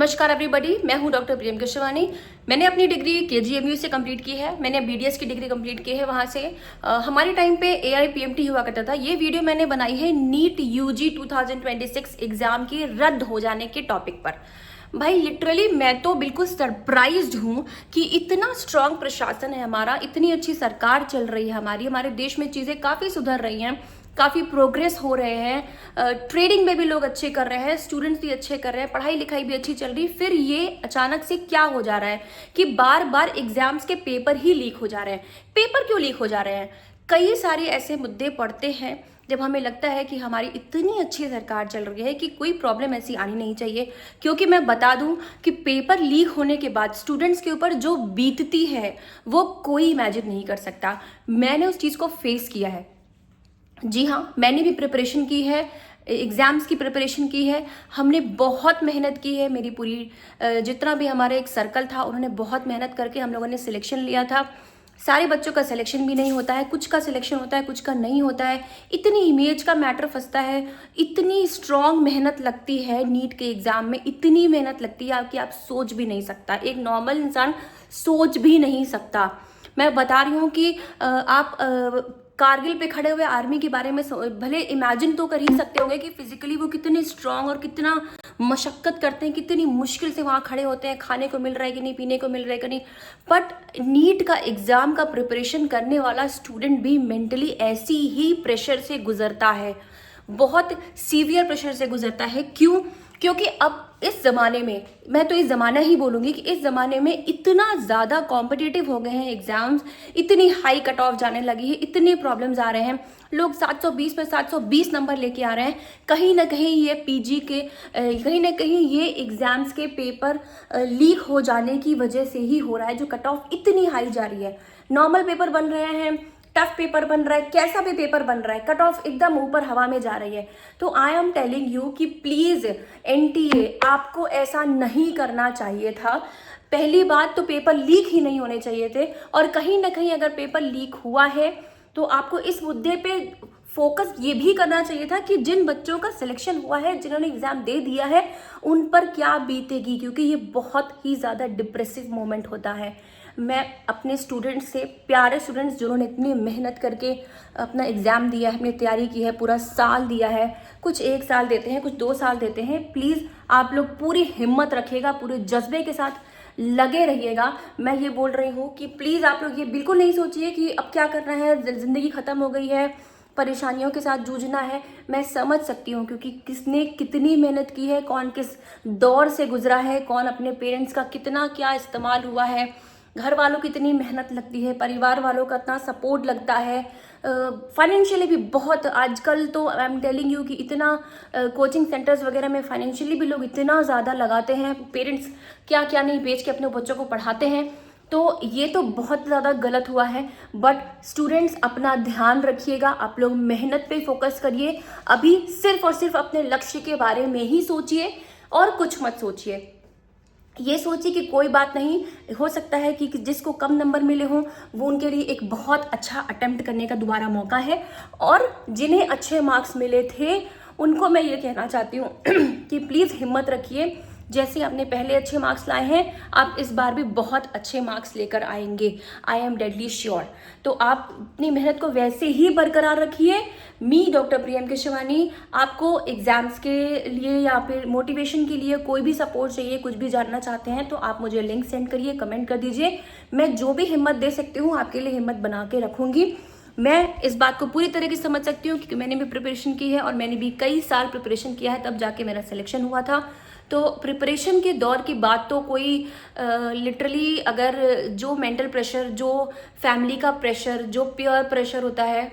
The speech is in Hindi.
नमस्कार एवरीबॉडी, मैं हूं डॉक्टर प्रियंका शिवानी। मैंने अपनी डिग्री केजीएमयू से कंप्लीट की है। मैंने बीडीएस की डिग्री कंप्लीट की है वहां से। हमारे टाइम पे एआईपीएमटी हुआ करता था। ये वीडियो मैंने बनाई है नीट यूजी 2026 एग्जाम के रद्द हो जाने के टॉपिक पर। भाई लिटरली मैं तो बिल्कुल सरप्राइज्ड हूँ कि इतना स्ट्रांग प्रशासन है हमारा, इतनी अच्छी सरकार चल रही है हमारी, हमारे देश में चीज़ें काफ़ी सुधर रही हैं, काफ़ी प्रोग्रेस हो रहे हैं, ट्रेडिंग में भी लोग अच्छे कर रहे हैं, स्टूडेंट्स भी अच्छे कर रहे हैं, पढ़ाई लिखाई भी अच्छी चल रही। फिर ये अचानक से क्या हो जा रहा है कि बार बार एग्जाम्स के पेपर ही लीक हो जा रहे हैं। पेपर क्यों लीक हो जा रहे हैं? कई सारे ऐसे मुद्दे पड़ते हैं जब हमें लगता है कि हमारी इतनी अच्छी सरकार चल रही है कि कोई प्रॉब्लम ऐसी आनी नहीं चाहिए। क्योंकि मैं बता दूं कि पेपर लीक होने के बाद स्टूडेंट्स के ऊपर जो बीतती है वो कोई इमेजिन नहीं कर सकता। मैंने उस चीज़ को फेस किया है। जी हाँ, मैंने भी प्रिपरेशन की है, एग्ज़ाम्स की प्रिपरेशन की है। हमने बहुत मेहनत की है। मेरी पूरी जितना भी हमारा एक सर्कल था उन्होंने बहुत मेहनत करके हम लोगों ने सिलेक्शन लिया था। सारे बच्चों का सिलेक्शन भी नहीं होता है, कुछ का सिलेक्शन होता है, कुछ का नहीं होता है। इतनी इमेज का मैटर फंसता है, इतनी स्ट्रॉन्ग मेहनत लगती है नीट के एग्ज़ाम में, इतनी मेहनत लगती है कि आप सोच भी नहीं सकता, एक नॉर्मल इंसान सोच भी नहीं सकता। मैं बता रही हूँ कि आप कारगिल पे खड़े हुए आर्मी के बारे में भले इमेजिन तो कर ही सकते होंगे कि फिजिकली वो कितने स्ट्रांग और कितना मशक्कत करते हैं, कितनी मुश्किल से वहाँ खड़े होते हैं, खाने को मिल रहा है कि नहीं, पीने को मिल रहा है कि नहीं। बट नीट का एग्ज़ाम का प्रिपरेशन करने वाला स्टूडेंट भी मेंटली ऐसी ही प्रेशर से गुजरता है, बहुत सीवियर प्रेशर से गुजरता है। क्यों? क्योंकि अब इस ज़माने में, मैं तो इस ज़माना ही बोलूँगी कि इस ज़माने में इतना ज़्यादा कॉम्पिटिटिव हो गए हैं एग्ज़ाम्स, इतनी हाई कट ऑफ जाने लगी है, इतने प्रॉब्लम्स आ रहे हैं, लोग 720 में 720 नंबर लेके आ रहे हैं। कहीं ना कहीं ये पीजी के कहीं ना कहीं ये एग्ज़ाम्स के पेपर लीक हो जाने की वजह से ही हो रहा है, जो कट ऑफ इतनी हाई जा रही है। नॉर्मल पेपर बन रहे हैं, टफ पेपर बन रहा है, कैसा भी पेपर बन रहा है, कट ऑफ एकदम ऊपर हवा में जा रही है। तो आई एम टेलिंग यू कि प्लीज़ एनटीए, आपको ऐसा नहीं करना चाहिए था। पहली बात तो पेपर लीक ही नहीं होने चाहिए थे, और कहीं ना कहीं अगर पेपर लीक हुआ है तो आपको इस मुद्दे पे फोकस ये भी करना चाहिए था कि जिन बच्चों का सिलेक्शन हुआ है, जिन्होंने एग्ज़ाम दे दिया है, उन पर क्या बीतेगी, क्योंकि ये बहुत ही ज़्यादा डिप्रेसिव मोमेंट होता है। मैं अपने स्टूडेंट्स से, प्यारे स्टूडेंट्स जिन्होंने इतनी मेहनत करके अपना एग्ज़ाम दिया है, अपनी तैयारी की है, पूरा साल दिया है, कुछ 1 साल देते हैं, कुछ 2 साल देते हैं, प्लीज़ आप लोग पूरी हिम्मत रखिएगा, पूरे जज्बे के साथ लगे रहिएगा। मैं ये बोल रही हूँ कि प्लीज़ आप लोग ये बिल्कुल नहीं सोचिए कि अब क्या करना है, ज़िंदगी ख़त्म हो गई है, परेशानियों के साथ जूझना है। मैं समझ सकती हूँ क्योंकि किसने कितनी मेहनत की है, कौन किस दौर से गुजरा है, कौन अपने पेरेंट्स का कितना क्या इस्तेमाल हुआ है, घर वालों की इतनी मेहनत लगती है, परिवार वालों का इतना सपोर्ट लगता है, फाइनेंशियली भी बहुत। आजकल तो आई एम टेलिंग यू कि इतना कोचिंग सेंटर्स वगैरह में फाइनेंशियली भी लोग इतना ज़्यादा लगाते हैं, पेरेंट्स क्या क्या नहीं बेच के अपने बच्चों को पढ़ाते हैं। तो ये तो बहुत ज़्यादा गलत हुआ है। बट स्टूडेंट्स अपना ध्यान रखिएगा, आप लोग मेहनत पे फोकस करिए। अभी सिर्फ और सिर्फ अपने लक्ष्य के बारे में ही सोचिए और कुछ मत सोचिए। ये सोचिए कि कोई बात नहीं, हो सकता है कि जिसको कम नंबर मिले हों वो उनके लिए एक बहुत अच्छा अटेम्प्ट करने का दोबारा मौका है, और जिन्हें अच्छे मार्क्स मिले थे उनको मैं ये कहना चाहती हूँ कि प्लीज़ हिम्मत रखिए। जैसे आपने पहले अच्छे मार्क्स लाए हैं, आप इस बार भी बहुत अच्छे मार्क्स लेकर आएंगे, आई एम डेडली श्योर। तो आप अपनी मेहनत को वैसे ही बरकरार रखिए। मी डॉक्टर प्रियंका शिवानी, आपको एग्जाम्स के लिए या फिर मोटिवेशन के लिए कोई भी सपोर्ट चाहिए, कुछ भी जानना चाहते हैं तो आप मुझे लिंक सेंड करिए, कमेंट कर दीजिए। मैं जो भी हिम्मत दे सकती हूँ आपके लिए हिम्मत बना के रखूँगी। मैं इस बात को पूरी तरीके से समझ सकती हूँ क्योंकि मैंने भी प्रिपरेशन की है, और मैंने भी कई साल प्रिपरेशन किया है, तब जाके मेरा सिलेक्शन हुआ था। तो प्रिपरेशन के दौर की बात तो कोई लिटरली, अगर जो मेंटल प्रेशर, जो फैमिली का प्रेशर, जो पीयर प्रेशर होता है,